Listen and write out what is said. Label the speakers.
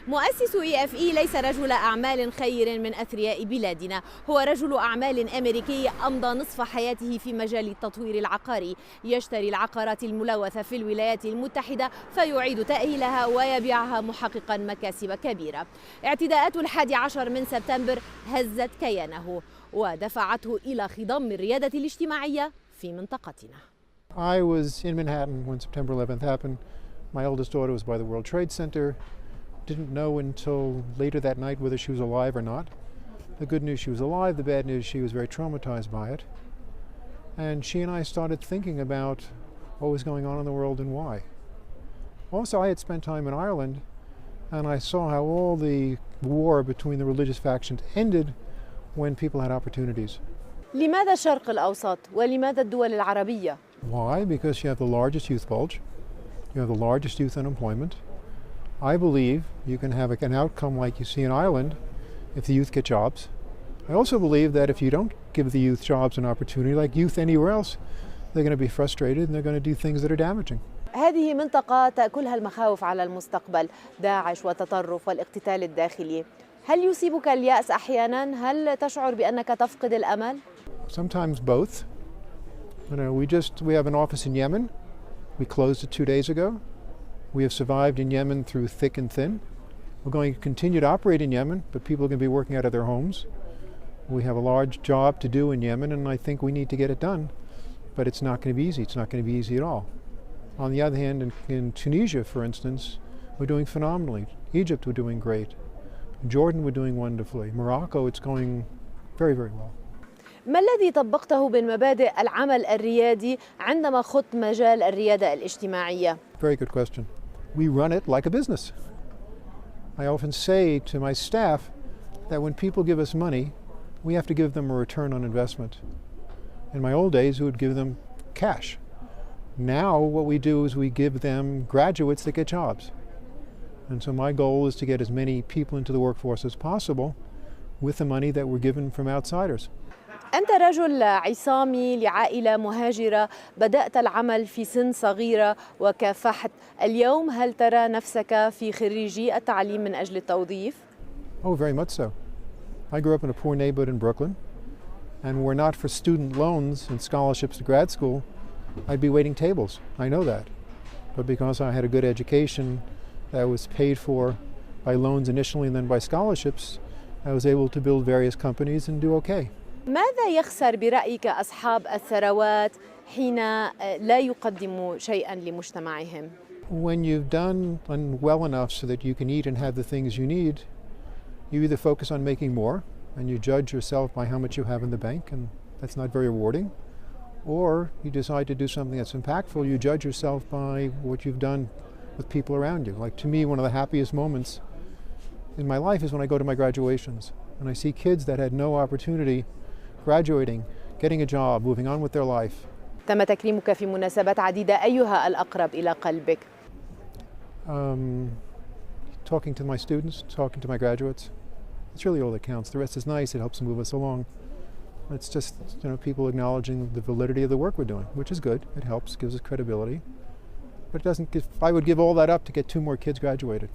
Speaker 1: مؤسس EFE ليس رجل أعمال خير من أثرياء بلادنا، هو رجل أعمال أمريكي أمضى نصف حياته في مجال التطوير العقاري، يشتري العقارات الملوثة في الولايات المتحدة فيعيد تأهيلها ويبيعها محققا مكاسب كبيرة. اعتداءات 11 من سبتمبر هزت كيانه ودفعته إلى خضم الريادة الاجتماعية في منطقتنا.
Speaker 2: I was in Manhattan when September 11th happened. My oldest daughter was by the World Trade Center. Didn't know until later that night whether she was alive or not. The good news, she was alive. The bad news, she was very traumatized by it. And she and I started thinking about what was going on in the world and why. Also, I had spent time in Ireland, and I saw how all the war between the religious factions ended when people had opportunities.
Speaker 1: لماذا الشرق الأوسط ولماذا الدول العربية؟
Speaker 2: Why? Because you have the largest youth bulge, you have the largest youth unemployment. I believe you can have an outcome like you see in Ireland if the youth get jobs. I also believe that if you don't give the youth jobs and opportunity, like youth anywhere else, they're going to be frustrated and they're going to do things that are damaging.
Speaker 1: هذه منطقة تأكلها المخاوف على المستقبل، داعش والتطرف والاقتتال الداخلي. هل يصيبك اليأس أحيانا؟ هل تشعر بأنك تفقد الأمل؟
Speaker 2: Sometimes both. We have an office in Yemen. We closed it 2 days ago. We have survived in Yemen through thick and thin. We're going to continue to operate in Yemen, but people are going to be working out of their homes. We have a large job to do in Yemen, and I think we need to get it done. But it's not going to be easy. It's not going to be easy at all. On the other hand, in Tunisia, for instance, we're doing phenomenally. Egypt, we're doing great. Jordan, we're doing wonderfully. Morocco, it's going very, very well.
Speaker 1: ما الذي طبقته من مبادئ العمل الريادي عندما خضت مجال الريادة الاجتماعية؟
Speaker 2: Very good question. We run it like a business. I often say to my staff that when people give us money, we have to give them a return on investment. In my old days, we would give them cash. Now what we do is we give them graduates that get jobs. And so my goal is to get as many people into the workforce as possible with the money that we're given from outsiders.
Speaker 1: أنت رجل عصامي لعائلة مهاجرة، بدأت العمل في سن صغيرة وكافحت. اليوم هل ترى نفسك في خريجي التعليم من أجل التوظيف؟
Speaker 2: Oh, very much so. I grew up in a poor neighborhood in Brooklyn, and were not for student loans and scholarships to grad school, I'd be waiting tables. I know that. But because I had a good education that was paid for by loans initially and then by scholarships, I was able to build various companies and do okay.
Speaker 1: ماذا يخسر برأيك أصحاب الثروات حين لا يقدموا شيئا لمجتمعهم؟
Speaker 2: When you've done well enough so that you can eat and have the things you need, you either focus on making more and you judge yourself by how much you have in the bank, and that's not very rewarding, or you decide to do something that's impactful. You judge yourself by what you've done with people around you. Like, to me, one of the happiest moments in my life is when I go to my graduations and I see kids that had no opportunity graduating, getting a job, moving on with their life.
Speaker 1: تم تكريمك في مناسبات عديدة، أيها الأقرب إلى قلبك؟
Speaker 2: Talking to my students, talking to my graduates. It's really all that counts. The rest is nice. It helps move us along. It's just, people acknowledging the validity of the work we're doing, which is good. It helps, gives us credibility. But it doesn't give, I would give all that up to get 2 more kids graduated.